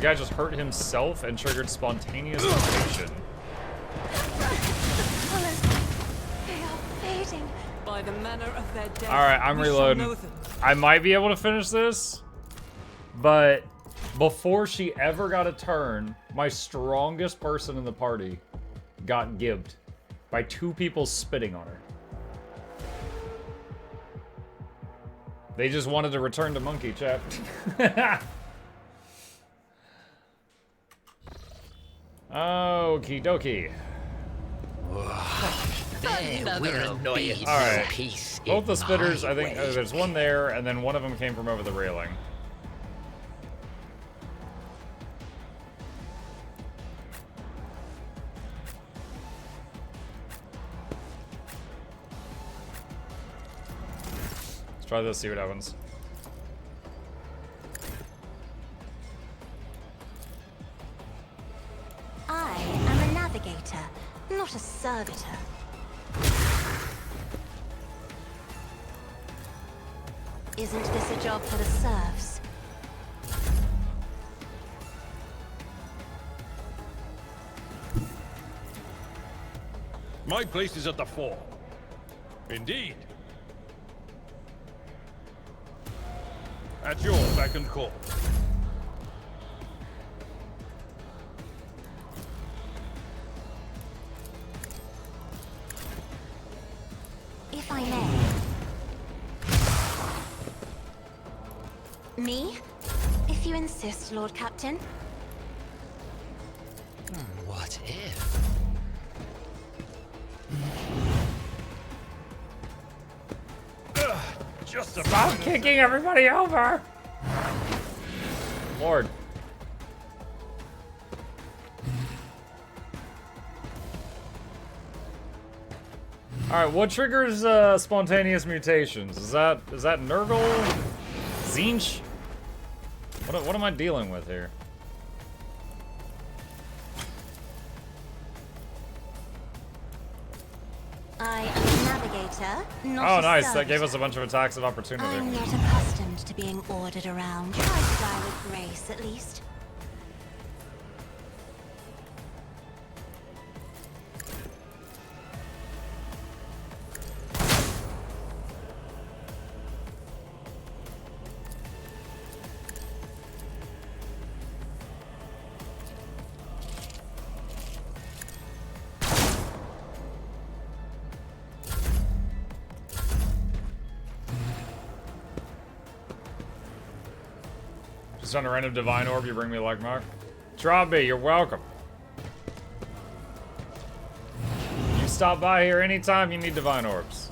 guy just hurt himself and triggered spontaneous mutation. By the manner of their death, alright, I'm reloading. I might be able to finish this, but before she ever got a turn, my strongest person in the party got gibbed by 2 people spitting on her. They just wanted to return to monkey, chat. Okie dokie. Alright. Both the spitters, I think, there's one there, and then one of them came from over the railing. Let's try this, see what happens. I am a navigator, not a servitor. Isn't this a job for the serfs? My place is at the fore. Indeed. At your beck and call. If I may. Me? If you insist, Lord Captain. What if? Just Stop kicking everybody over! Lord. Alright, what triggers spontaneous mutations? Is that Nurgle? Zinch? What am I dealing with here? I am a navigator, not Oh, a nice. That servitor. gave us a bunch of attacks of opportunity. I'm not accustomed to being ordered around. Try to die with grace, at least. Just on a random divine orb, you bring me a like mark. Trobby, you're welcome. You stop by here anytime you need divine orbs.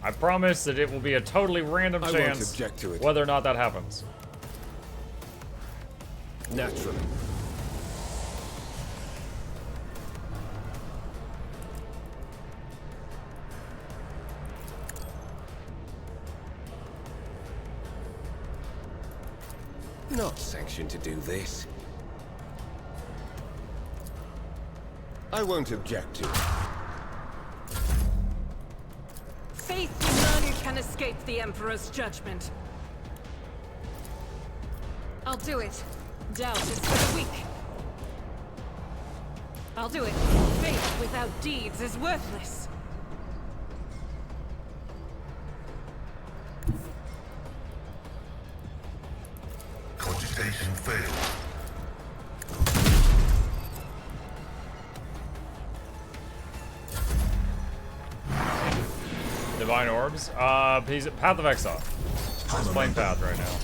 I promise that it will be a totally random I won't chance object to it. whether or not that happens. Naturally. Not sanctioned to do this. I won't object to it. Faith in none can escape the Emperor's judgment. I'll do it. Doubt is for the weak. I'll do it. Faith without deeds is worthless. Cogitation failed. Divine orbs? He's at Path of Exile. He's playing Path right now.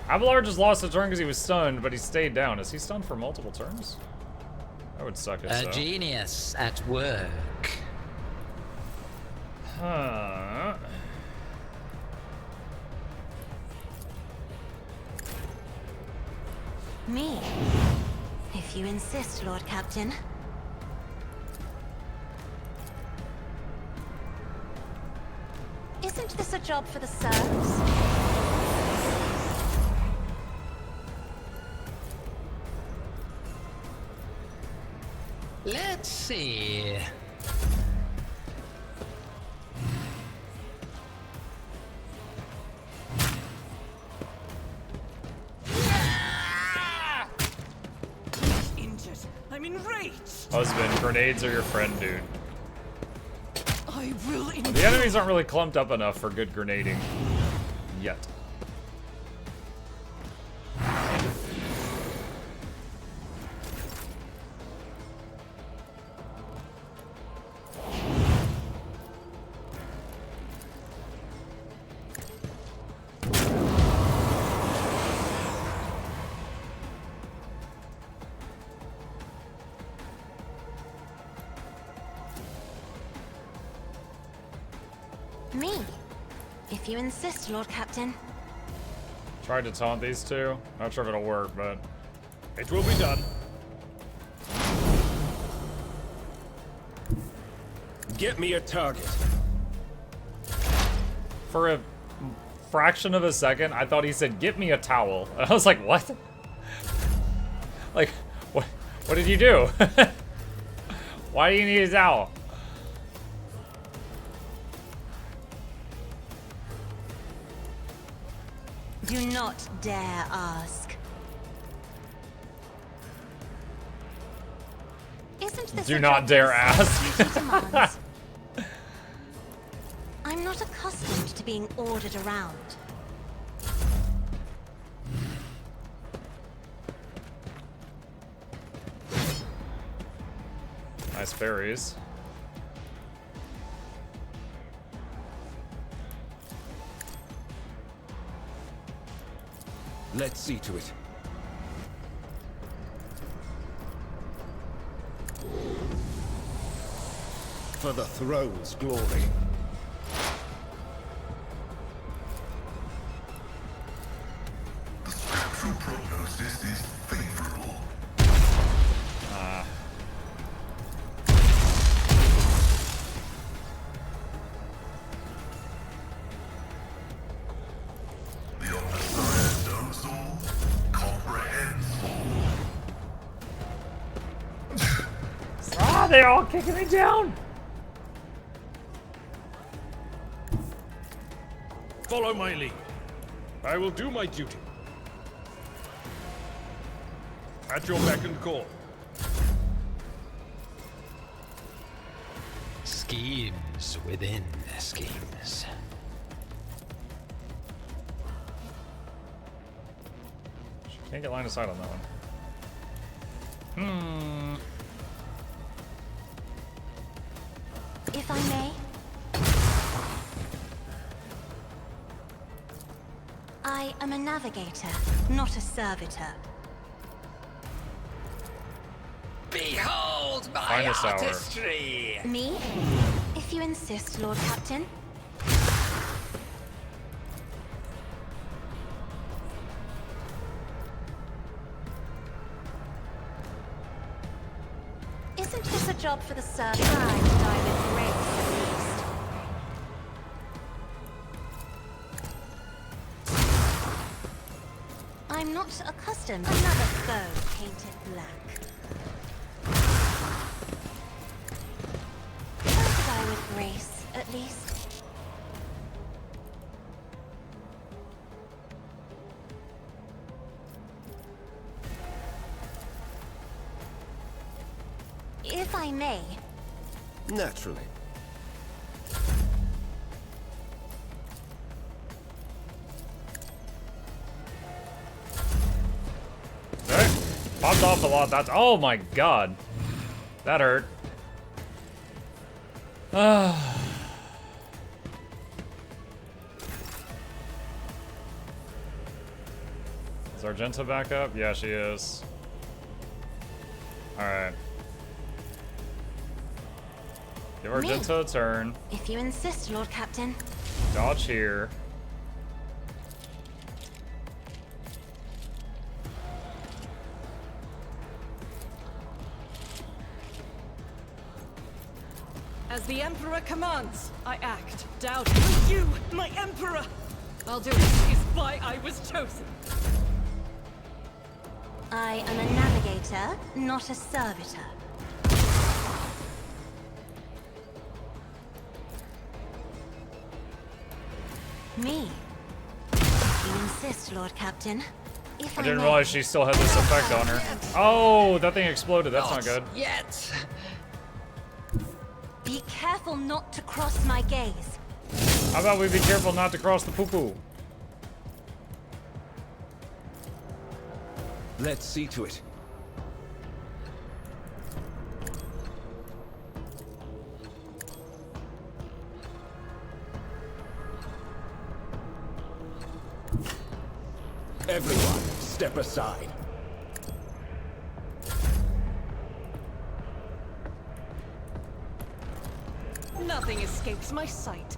Abelard just lost a turn because he was stunned, but he stayed down. Is he stunned for multiple turns? That would suck A genius at work. Huh. Me? If you insist, Lord Captain. Isn't this a job for the serfs? Let's see. Husband, grenades are your friend, dude. I will enjoy. The enemies aren't really clumped up enough for good grenading. Yet. Me. If you insist, Lord Captain. Tried to taunt these two. Not sure if it'll work, but It will be done. Get me a target. for a fraction of a second, I thought he said, "Get me a towel." And I was like, "What?" Like, what did you do? Why do you need a towel? Do not dare ask. Isn't this Do a not job dare your ask. duty demands? I'm not accustomed to being ordered around. Nice berries. Let's see to it. For the throne's glory. The spectral prognosis is favorable. The Omniscient knows all, comprehends all. Ah, they're all kicking me down. Follow my lead. I will do my duty. At your beck and call. Schemes within schemes. Can't get line of sight on that one. If I may. I am a navigator, not a servitor. Behold my Finest hour. artistry! Me? If you insist, Lord Captain. Isn't this a job for the servant? Try to die with grace, at least. I'm not accustomed. Another foe painted black. Try to die with grace, at least. If I may. Naturally. Okay. Popped off a lot. That's, oh my god. That hurt. Is Argenta back up? Yeah, she is. Alright. Give Argenta a turn. If you insist, Lord Captain. Dodge here. As the Emperor commands, I act. Doubt you, my Emperor! I'll do it. Is why I was chosen. I am a navigator, not a servitor. Me. If you insist, Lord Captain. If I didn't may, realize she still had this effect on her. Oh, that thing exploded. That's not good. Yet. be careful not to cross my gaze. How about we be careful not to cross the poo-poo? Let's see to it. Everyone, step aside. Nothing escapes my sight.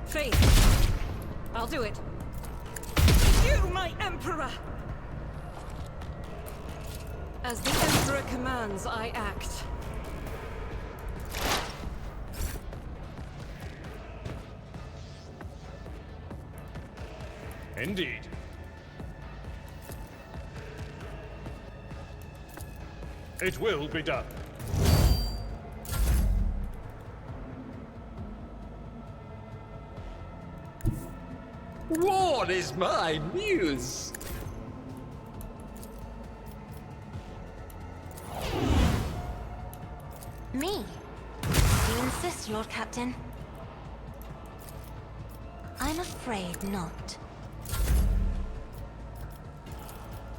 Faith. I'll do it. You, my Emperor! As the Emperor commands, I act. Indeed. It will be done. War is my muse. Me? You insist, Lord Captain? I'm afraid not.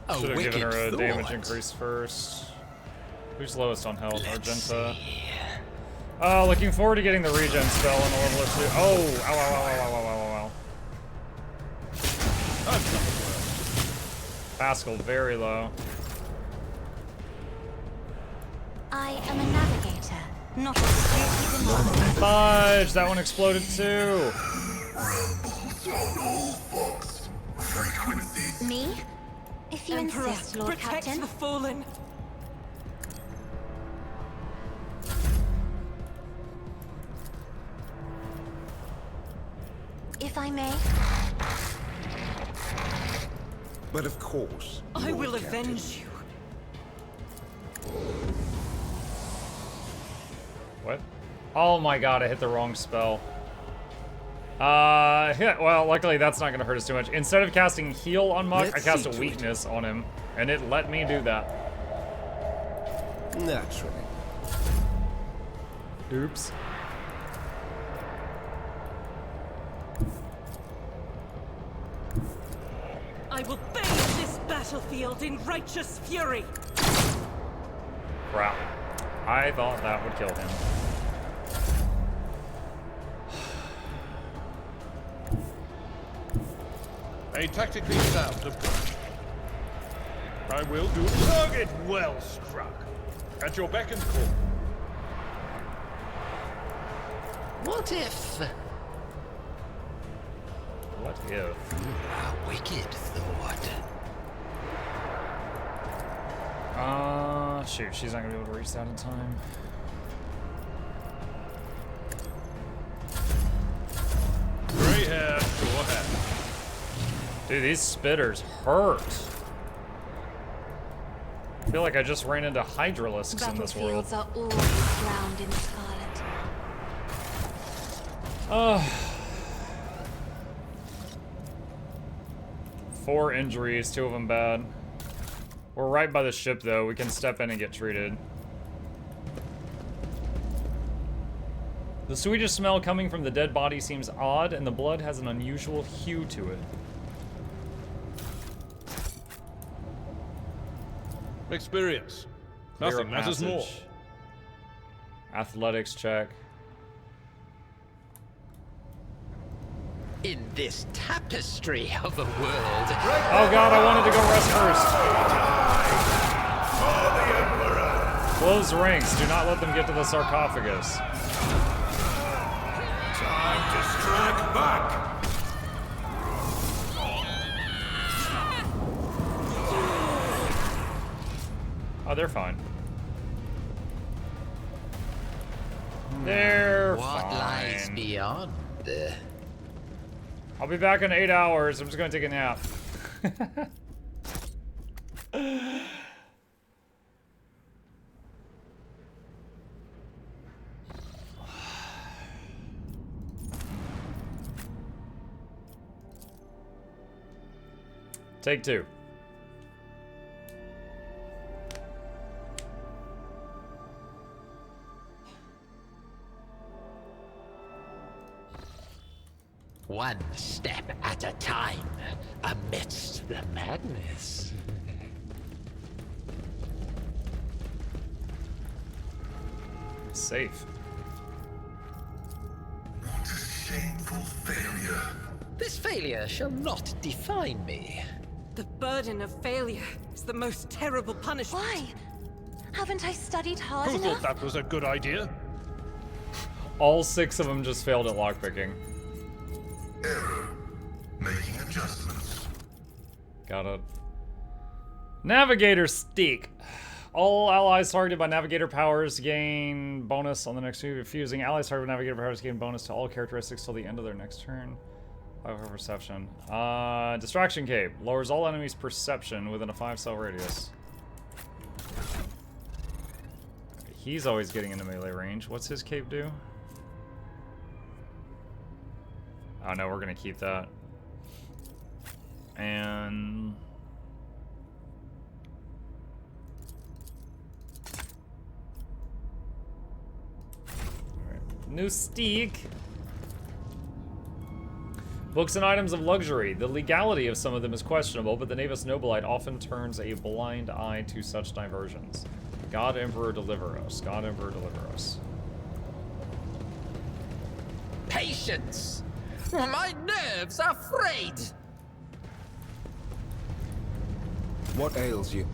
A Should have wicked given her a damage thought. increase first. Who's lowest on health? Let's Argenta. see. Oh, looking forward to getting the regen spell in a level or two. Oh, ow, ow, ow, ow, ow, ow, ow, ow. Pascal, very low. I am a navigator, not a security demand. Fudge, that one exploded too. Rambles on all fox frequencies. Me? If you Emperor, insist, Lord protect Captain. the fallen. If I may. But of course, I Lord will Captain. avenge you. What? Oh my god, I hit the wrong spell. Yeah, well, luckily that's not gonna hurt us too much. Instead of casting heal on Muck, I Let's cast see a to it. weakness on him, and it let me do that. Naturally. Oops. I will bathe this battlefield in righteous fury. Crap. I thought that would kill him. A tactically sound approach. I will do target well struck. At your beck and call. What if? What if? A wicked thought. Shoot, she's not gonna be able to reach that in time. Gray hair, your head. Dude, these spitters hurt. I feel like I just ran into hydralisks in this world. Battlefields are always drowned in scarlet. Four injuries, two of them bad. We're right by the ship, though. We can step in and get treated. The sweetest smell coming from the dead body seems odd, and the blood has an unusual hue to it. Experience. Clear Nothing a matters more. passage. Athletics check. In this tapestry of a world. Oh god, I wanted to go rest first. Close ranks. Do not let them get to the sarcophagus. Time to strike back. Oh, they're fine. They're What lies fine. beyond? I'll be back in 8 hours. I'm just gonna take a nap. Take two. One step at a time, amidst the madness. Safe. What a shameful failure. This failure shall not define me. The burden of failure is the most terrible punishment. Why? Haven't I studied hard Who enough? thought that was a good idea? All 6 of them just failed at lockpicking. Error. Making adjustments. Got it. Navigator stick. All allies targeted by navigator powers gain bonus on the next move. Refusing allies targeted by navigator powers gain bonus to all characteristics till the end of their next turn. Perception. Distraction cape. Lowers all enemies' perception within a 5-cell radius. Okay, he's always getting into melee range. What's his cape do? Oh no, we're gonna keep that. And... Alright. New stick. Books and items of luxury. The legality of some of them is questionable, but the Navis Nobilite often turns a blind eye to such diversions. God Emperor deliver us. God Emperor deliver us. Patience! My nerves are frayed! What ails you?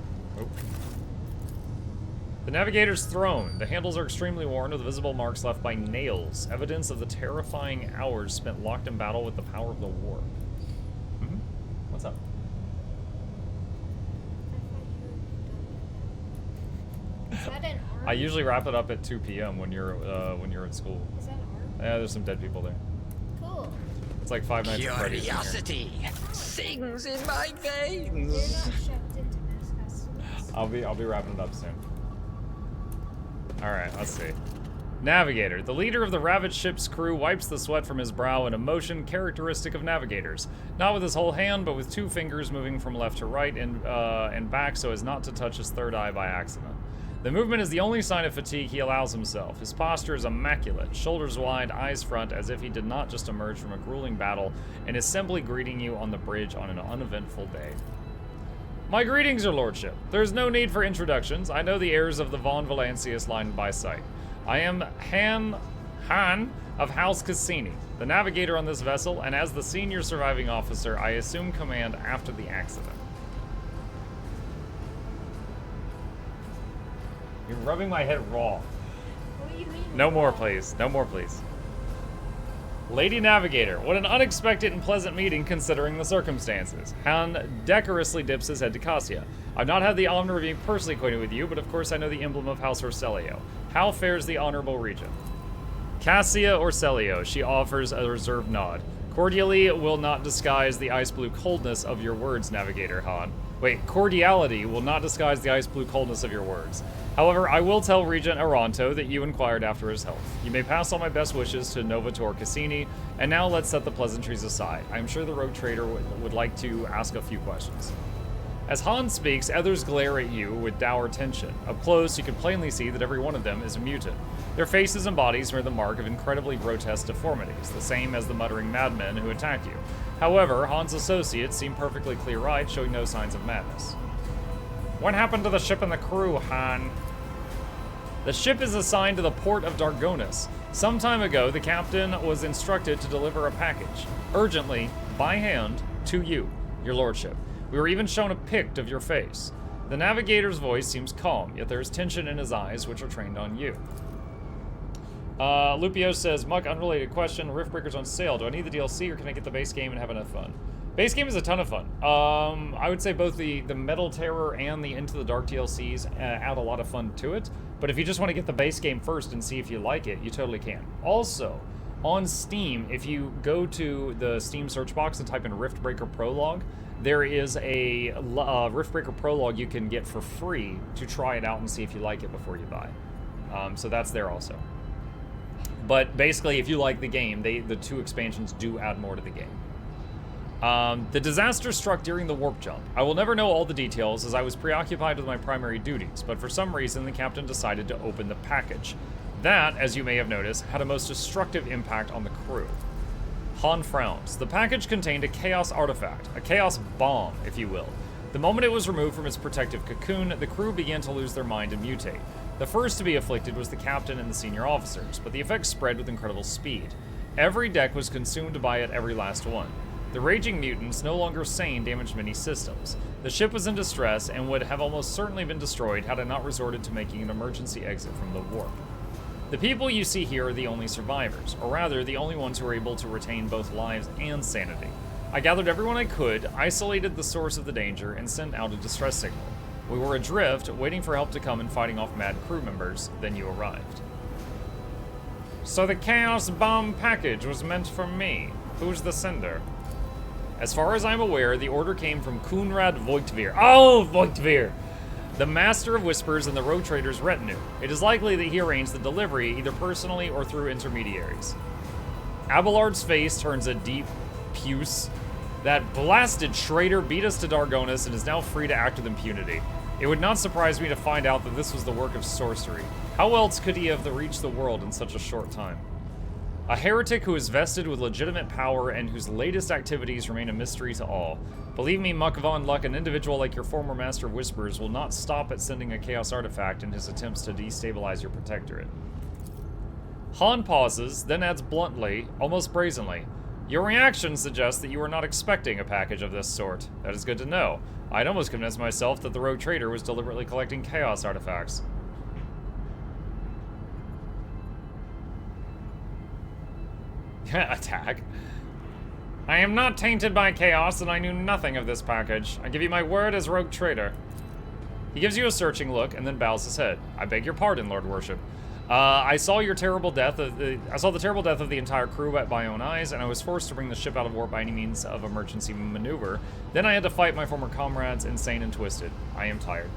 The Navigator's throne. The handles are extremely worn with visible marks left by nails, evidence of the terrifying hours spent locked in battle with the power of the warp. What's up? Is that an arm? I usually wrap it up at 2 p.m. when you're at school. Is that an arm? Yeah, there's some dead people there. Cool. It's like Five Nights at Freddy's. in here. Curiosity sings in my They're veins. not shoved into mass festivals. I'll be wrapping it up soon. Alright, let's see. Navigator. The leader of the ravaged ship's crew wipes the sweat from his brow in a motion characteristic of navigators. Not with his whole hand, but with 2 fingers moving from left to right and back so as not to touch his third eye by accident. The movement is the only sign of fatigue he allows himself. His posture is immaculate, shoulders wide, eyes front, as if he did not just emerge from a grueling battle and is simply greeting you on the bridge on an uneventful day. My greetings, your lordship. There is no need for introductions. I know the heirs of the Von Valancius line by sight. I am Han of House Cassini, the navigator on this vessel, and as the senior surviving officer, I assume command after the accident. You're rubbing my head raw. What do you mean? No more, please. No more, please. Lady Navigator, what an unexpected and pleasant meeting considering the circumstances. Han decorously dips his head to Cassia. I've not had the honor of being personally acquainted with you, but of course I know the emblem of House Orselio. How fares the honorable regent? Cassia Orselio, she offers a reserved nod. Cordially will not disguise the ice blue coldness of your words, Navigator Han. Wait, cordiality will not disguise the ice blue coldness of your words. However, I will tell Regent Aranto that you inquired after his health. You may pass all my best wishes to Novator Cassini, and now let's set the pleasantries aside. I'm sure the rogue trader would like to ask a few questions. As Han speaks, others glare at you with dour tension. Up close, you can plainly see that every one of them is a mutant. Their faces and bodies bear the mark of incredibly grotesque deformities, the same as the muttering madmen who attacked you. However, Han's associates seem perfectly clear-eyed, showing no signs of madness. What happened to the ship and the crew, Han? The ship is assigned to the port of Dargonis. Some time ago, the captain was instructed to deliver a package, urgently, by hand, to you, your lordship. We were even shown a pict of your face. The navigator's voice seems calm, yet there is tension in his eyes, which are trained on you. Lupio says, Muck, unrelated question, Riftbreaker's on sale. Do I need the DLC or can I get the base game and have enough fun? Base game is a ton of fun. I would say both the Metal Terror and the Into the Dark DLCs add a lot of fun to it. But if you just want to get the base game first and see if you like it, you totally can. Also, on Steam, if you go to the Steam search box and type in Riftbreaker Prologue, there is a Riftbreaker Prologue you can get for free to try it out and see if you like it before you buy. So that's there also. But basically, if you like the game, the 2 expansions do add more to the game. The disaster struck during the warp jump. I will never know all the details as I was preoccupied with my primary duties, but for some reason the captain decided to open the package. That, as you may have noticed, had a most destructive impact on the crew. Han frowns. The package contained a chaos artifact, a chaos bomb, if you will. The moment it was removed from its protective cocoon, the crew began to lose their mind and mutate. The first to be afflicted was the captain and the senior officers, but the effects spread with incredible speed. Every deck was consumed by it, every last one. The raging mutants, no longer sane, damaged many systems. The ship was in distress and would have almost certainly been destroyed had I not resorted to making an emergency exit from the warp. The people you see here are the only survivors, or rather, the only ones who are able to retain both lives and sanity. I gathered everyone I could, isolated the source of the danger, and sent out a distress signal. We were adrift, waiting for help to come and fighting off mad crew members, then you arrived. So the Chaos Bomb package was meant for me. Who's the sender? As far as I'm aware, the order came from Kunrad Voigtvir. Oh, Voigtvir! The Master of Whispers and the Road Trader's retinue. It is likely that he arranged the delivery either personally or through intermediaries. Abelard's face turns a deep puce. That blasted traitor beat us to Dargonis and is now free to act with impunity. It would not surprise me to find out that this was the work of sorcery. How else could he have reached the world in such a short time? A heretic who is vested with legitimate power and whose latest activities remain a mystery to all. Believe me, Muck Von Luck, an individual like your former Master of Whispers will not stop at sending a Chaos artifact in his attempts to destabilize your protectorate. Han pauses, then adds bluntly, almost brazenly, your reaction suggests that you were not expecting a package of this sort. That is good to know. I'd almost convinced myself that the Rogue Trader was deliberately collecting Chaos artifacts. Attack. I am not tainted by chaos, and I knew nothing of this package. I give you my word as Rogue Trader. He gives you a searching look, and then bows his head. I beg your pardon, Lord Worship. I saw the terrible death of the entire crew by my own eyes, and I was forced to bring the ship out of warp by any means of emergency maneuver. Then I had to fight my former comrades, insane and twisted. I am tired.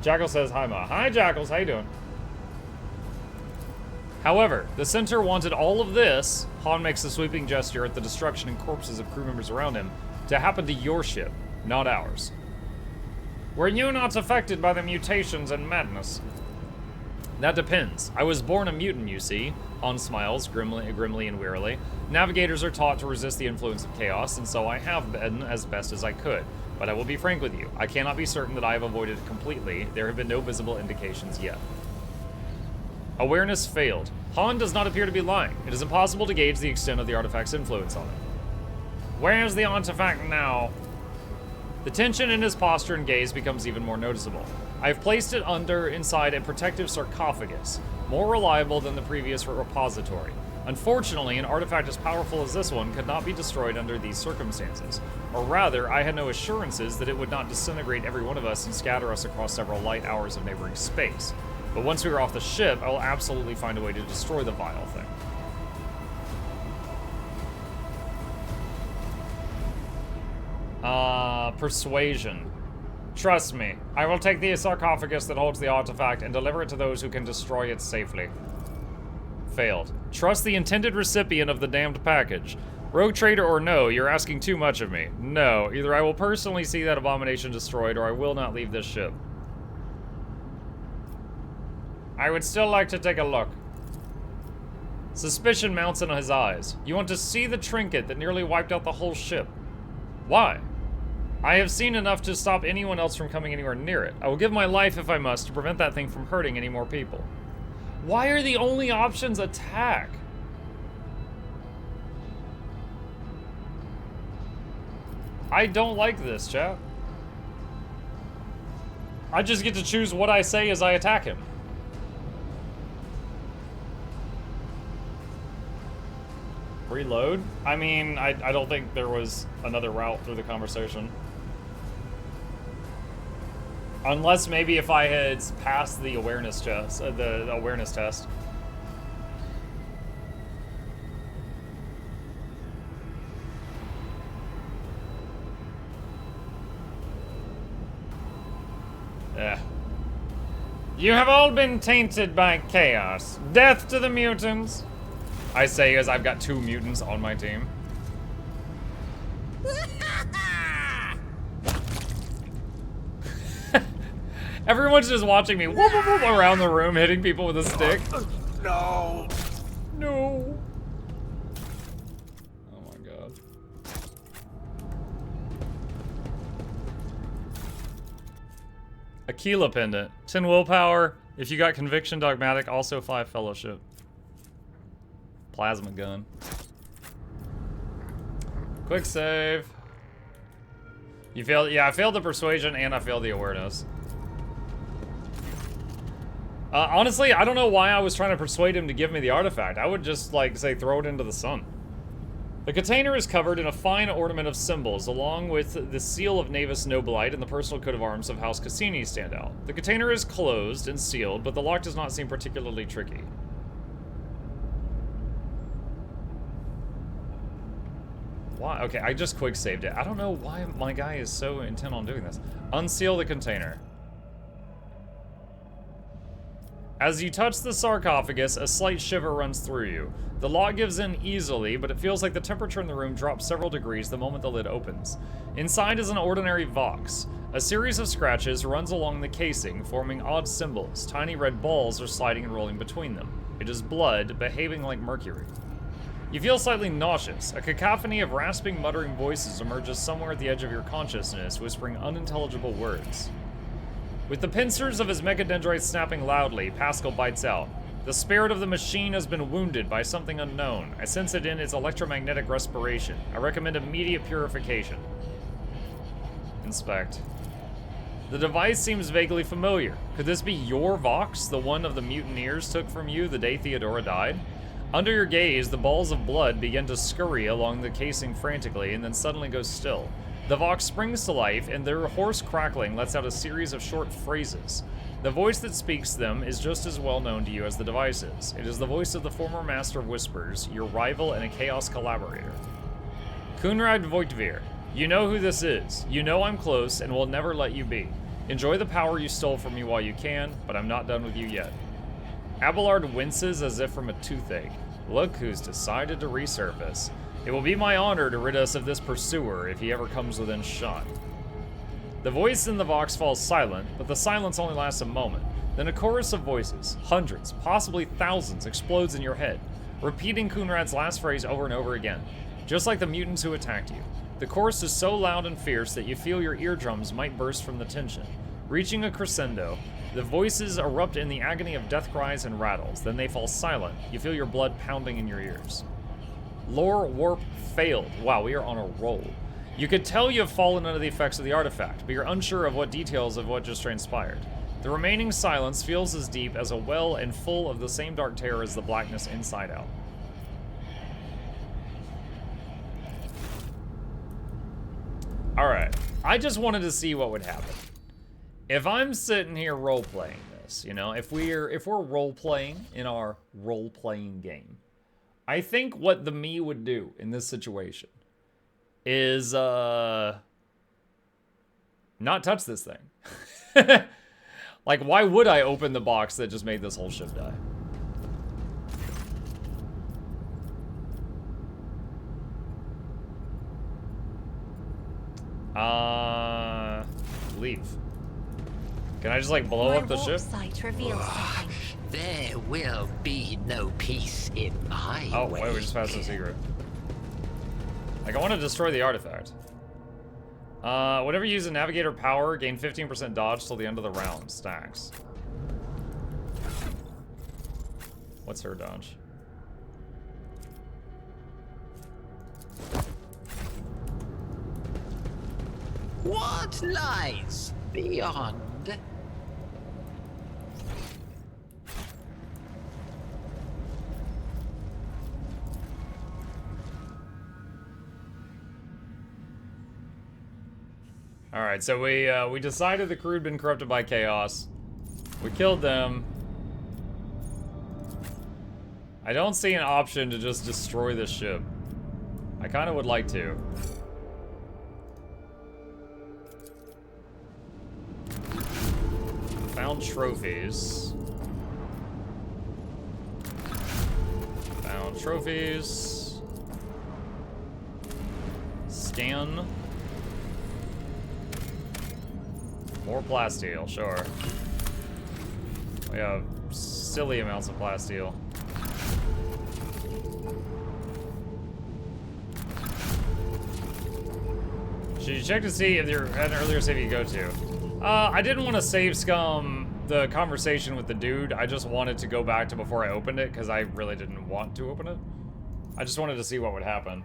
Jackal says hi, Ma. Hi, Jackals. How you doing? However, the center wanted all of this, Han makes a sweeping gesture at the destruction and corpses of crew members around him, to happen to your ship, not ours. Were you not affected by the mutations and madness? That depends. I was born a mutant, you see. Han smiles, grimly and wearily. Navigators are taught to resist the influence of chaos, and so I have been as best as I could. But I will be frank with you, I cannot be certain that I have avoided it completely. There have been no visible indications yet. Awareness failed. Han does not appear to be lying. It is impossible to gauge the extent of the artifact's influence on him. Where's the artifact now? The tension in his posture and gaze becomes even more noticeable. I have placed it inside a protective sarcophagus, more reliable than the previous repository. Unfortunately, an artifact as powerful as this one could not be destroyed under these circumstances. Or rather, I had no assurances that it would not disintegrate every one of us and scatter us across several light hours of neighboring space. But once we are off the ship, I will absolutely find a way to destroy the vile thing. Persuasion. Trust me, I will take the sarcophagus that holds the artifact and deliver it to those who can destroy it safely. Failed. Trust the intended recipient of the damned package. Rogue Trader or no, you're asking too much of me. No, either I will personally see that abomination destroyed or I will not leave this ship. I would still like to take a look. Suspicion mounts in his eyes. You want to see the trinket that nearly wiped out the whole ship. Why? I have seen enough to stop anyone else from coming anywhere near it. I will give my life if I must to prevent that thing from hurting any more people. Why are the only options attack? I don't like this, chat. I just get to choose what I say as I attack him. Reload? I mean, I don't think there was another route through the conversation. Unless maybe if I had passed the awareness test, You have all been tainted by chaos. Death to the mutants. I say as I've got 2 mutants on my team. Everyone's just watching me whoop, whoop, whoop, around the room, hitting people with a stick. No. No. Oh my god. Aquila pendant. 10 willpower. If you got conviction, dogmatic, also 5 fellowship. Plasma gun. Quick save. You failed. Yeah, I failed the persuasion and I failed the awareness. Honestly, I don't know why I was trying to persuade him to give me the artifact. I would just, like, say, throw it into the sun. The container is covered in a fine ornament of symbols, along with the seal of Navis Nobilite and the personal coat of arms of House Cassini stand out. The container is closed and sealed, but the lock does not seem particularly tricky. Why? Okay, I just quick saved it. I don't know why my guy is so intent on doing this. Unseal the container. As you touch the sarcophagus, a slight shiver runs through you. The lock gives in easily, but it feels like the temperature in the room drops several degrees the moment the lid opens. Inside is an ordinary vox. A series of scratches runs along the casing, forming odd symbols. Tiny red balls are sliding and rolling between them. It is blood, behaving like mercury. You feel slightly nauseous. A cacophony of rasping, muttering voices emerges somewhere at the edge of your consciousness, whispering unintelligible words. With the pincers of his mechadendrite snapping loudly, Pascal bites out. The spirit of the machine has been wounded by something unknown. I sense it in its electromagnetic respiration. I recommend immediate purification. Inspect. The device seems vaguely familiar. Could this be your Vox, the one of the mutineers took from you the day Theodora died? Under your gaze, the balls of blood begin to scurry along the casing frantically and then suddenly go still. The Vox springs to life, and their hoarse crackling lets out a series of short phrases. The voice that speaks them is just as well known to you as the device is. It is the voice of the former Master of Whispers, your rival and a Chaos collaborator. Kunrad Voitvir, you know who this is. You know I'm close and will never let you be. Enjoy the power you stole from me while you can, but I'm not done with you yet. Abelard winces as if from a toothache. Look who's decided to resurface. It will be my honor to rid us of this pursuer if he ever comes within shot. The voice in the Vox falls silent, but the silence only lasts a moment. Then a chorus of voices, hundreds, possibly thousands, explodes in your head, repeating Kunrad's last phrase over and over again, just like the mutants who attacked you. The chorus is so loud and fierce that you feel your eardrums might burst from the tension. Reaching a crescendo, the voices erupt in the agony of death cries and rattles, then they fall silent. You feel your blood pounding in your ears. Lore warp failed. Wow, we are on a roll. You could tell you have fallen under the effects of the artifact, but you're unsure of what details of what just transpired. The remaining silence feels as deep as a well and full of the same dark terror as the blackness inside out. Alright, I just wanted to see what would happen. If I'm sitting here role-playing this, you know, if we're role-playing in our role-playing game, I think what the me would do in this situation is, not touch this thing. Like, why would I open the box that just made this whole ship die? Leave. Can I just, like, blow up the ship? Sight reveals something. There will be no peace in my way. Oh, wait, we just passed the secret. Like, I want to destroy the artifact. Whenever you use a navigator power, gain 15% dodge till the end of the round. Stacks. What's her dodge? What lies beyond? Alright, so we decided the crew had been corrupted by chaos. We killed them. I don't see an option to just destroy this ship. I kind of would like to. Found trophies. Found out trophies. Scan. More plasteel, sure. We have silly amounts of plasteel. Should you check to see if there had an earlier save you go to? I didn't want to save scum the conversation with the dude. I just wanted to go back to before I opened it because I really didn't want to open it. I just wanted to see what would happen.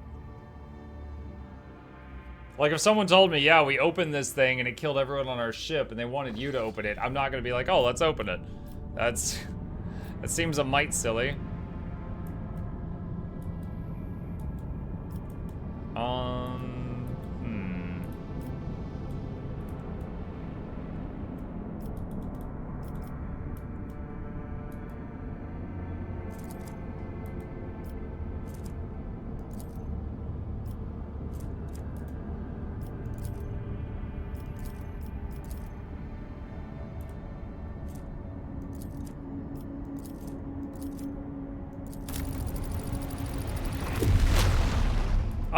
Like if someone told me, yeah, we opened this thing and it killed everyone on our ship and they wanted you to open it, I'm not going to be like, oh, let's open it. That seems a mite silly.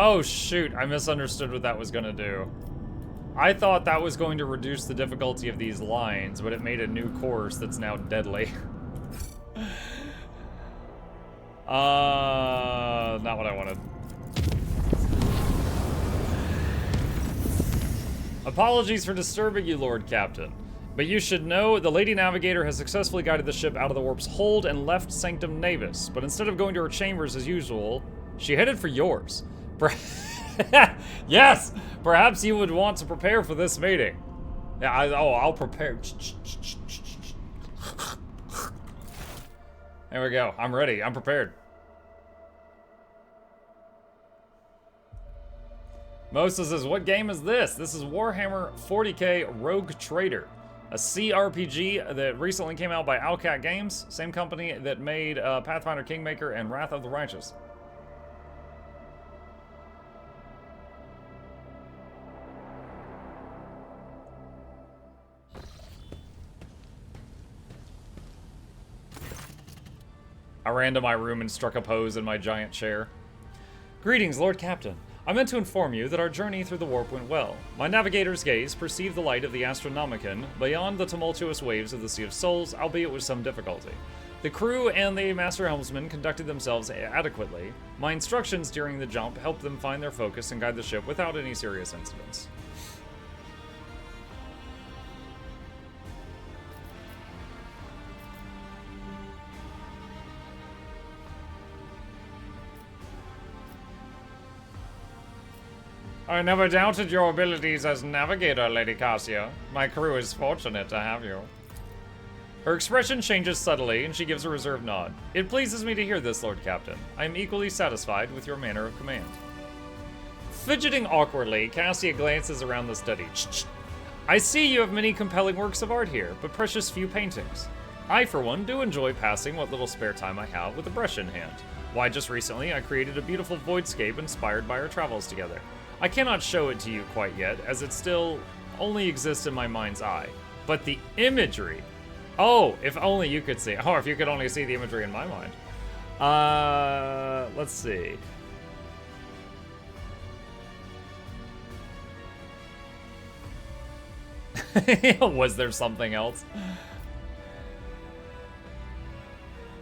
Oh shoot, I misunderstood what that was gonna do. I thought that was going to reduce the difficulty of these lines, but it made a new course that's now deadly. Not what I wanted. Apologies for disturbing you, Lord Captain. But you should know the Lady Navigator has successfully guided the ship out of the warp's hold and left Sanctum Navis. But instead of going to her chambers as usual, she headed for yours. Yes! Perhaps you would want to prepare for this meeting. Yeah, I'll prepare. There we go. I'm ready. I'm prepared. Mosa says, what game is this? This is Warhammer 40k Rogue Trader, a CRPG that recently came out by Owlcat Games, same company that made Pathfinder Kingmaker and Wrath of the Righteous. I ran to my room and struck a pose in my giant chair. Greetings, Lord Captain. I meant to inform you that our journey through the warp went well. My navigator's gaze perceived the light of the Astronomicon beyond the tumultuous waves of the Sea of Souls, albeit with some difficulty. The crew and the Master Helmsman conducted themselves adequately. My instructions during the jump helped them find their focus and guide the ship without any serious incidents. I never doubted your abilities as navigator, Lady Cassia. My crew is fortunate to have you. Her expression changes subtly, and she gives a reserved nod. It pleases me to hear this, Lord Captain. I am equally satisfied with your manner of command. Fidgeting awkwardly, Cassia glances around the study. I see you have many compelling works of art here, but precious few paintings. I, for one, do enjoy passing what little spare time I have with a brush in hand. Why, just recently, I created a beautiful voidscape inspired by our travels together. I cannot show it to you quite yet, as it still only exists in my mind's eye. But the imagery... Oh, if only you could see. Or if you could only see the imagery in my mind. Let's see. Was there something else?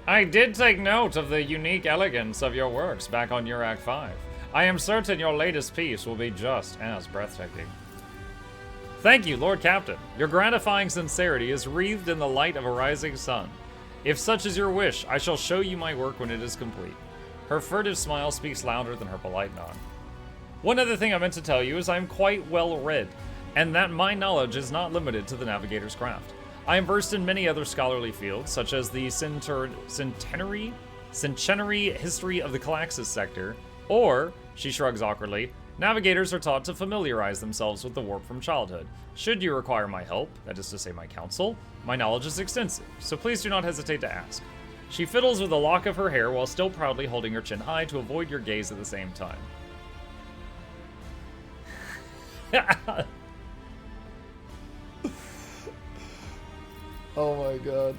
I did take note of the unique elegance of your works back on Urak 5. I am certain your latest piece will be just as breathtaking. Thank you, Lord Captain. Your gratifying sincerity is wreathed in the light of a rising sun. If such is your wish, I shall show you my work when it is complete. Her furtive smile speaks louder than her polite nod. One other thing I meant to tell you is I am quite well read, and that my knowledge is not limited to the navigator's craft. I am versed in many other scholarly fields, such as the centenary history of the Calaxis sector, or, she shrugs awkwardly, navigators are taught to familiarize themselves with the warp from childhood. Should you require my help, that is to say my counsel, my knowledge is extensive, so please do not hesitate to ask. She fiddles with a lock of her hair while still proudly holding her chin high to avoid your gaze at the same time. Oh my god.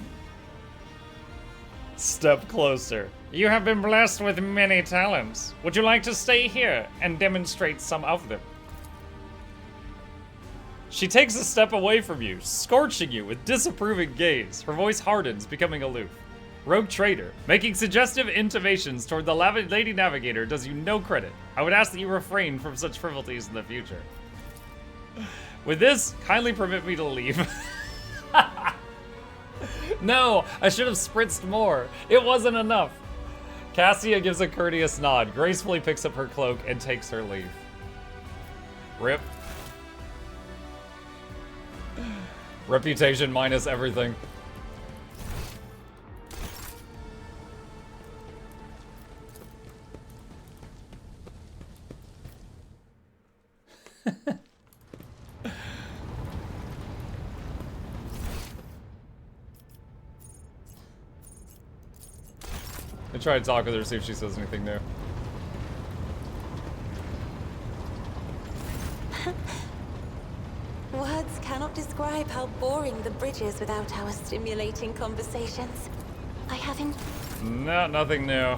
Step closer. You have been blessed with many talents. Would you like to stay here and demonstrate some of them? She takes a step away from you, scorching you with disapproving gaze. Her voice hardens, becoming aloof. Rogue Trader, making suggestive intimations toward the Lady Navigator does you no credit. I would ask that you refrain from such frivolities in the future. With this, kindly permit me to leave. No, I should have spritzed more. It wasn't enough. Cassia gives a courteous nod, gracefully picks up her cloak, and takes her leave. Rip. Reputation minus everything. I try to talk with her, see if she says anything new. Words cannot describe how boring the bridge is without our stimulating conversations. I haven't... No, nothing new.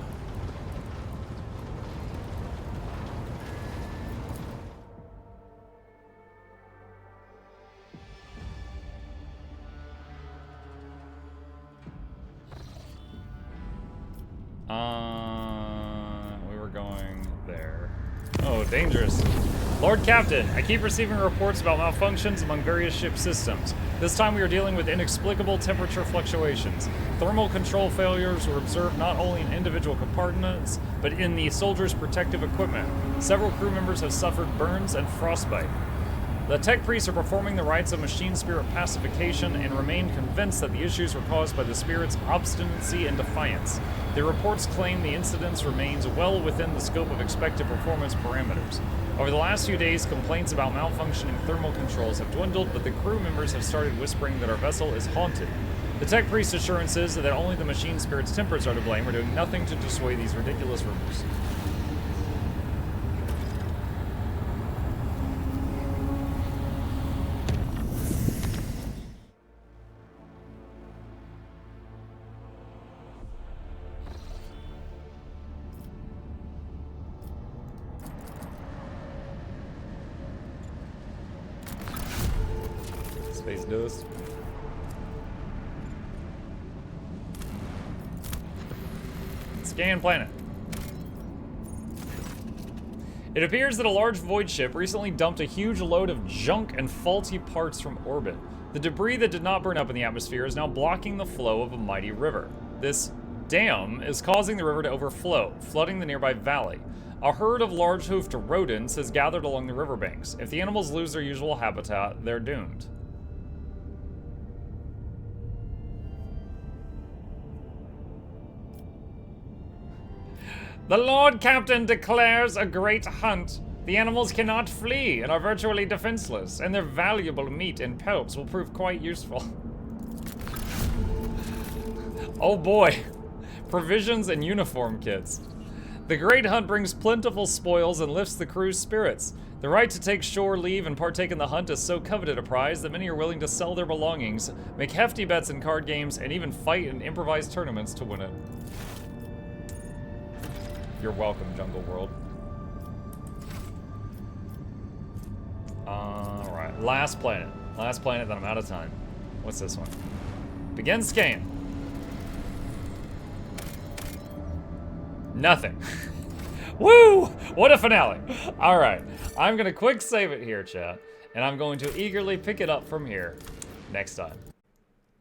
We were going there. Oh, dangerous. Lord Captain, I keep receiving reports about malfunctions among various ship systems. This time we are dealing with inexplicable temperature fluctuations. Thermal control failures were observed not only in individual compartments, but in the soldiers' protective equipment. Several crew members have suffered burns and frostbite. The tech priests are performing the rites of machine spirit pacification and remain convinced that the issues were caused by the spirit's obstinacy and defiance. The reports claim the incidence remains well within the scope of expected performance parameters. Over the last few days, complaints about malfunctioning thermal controls have dwindled, but the crew members have started whispering that our vessel is haunted. The tech priest's assurances that only the machine spirit's tempers are to blame are doing nothing to dissuade these ridiculous rumors. Space dust. Scan planet. It appears that a large void ship recently dumped a huge load of junk and faulty parts from orbit. The debris that did not burn up in the atmosphere is now blocking the flow of a mighty river. This dam is causing the river to overflow, flooding the nearby valley. A herd of large-hoofed rodents has gathered along the riverbanks. If the animals lose their usual habitat, they're doomed. The Lord Captain declares a great hunt. The animals cannot flee and are virtually defenseless, and their valuable meat and pelts will prove quite useful. Oh boy. Provisions and uniform kits. The great hunt brings plentiful spoils and lifts the crew's spirits. The right to take shore leave and partake in the hunt is so coveted a prize that many are willing to sell their belongings, make hefty bets in card games, and even fight in improvised tournaments to win it. You're welcome, Jungle World. Alright, last planet. Last planet, then I'm out of time. What's this one? Begin scan. Nothing. Woo! What a finale. Alright, I'm gonna quick save it here, chat, and I'm going to eagerly pick it up from here next time.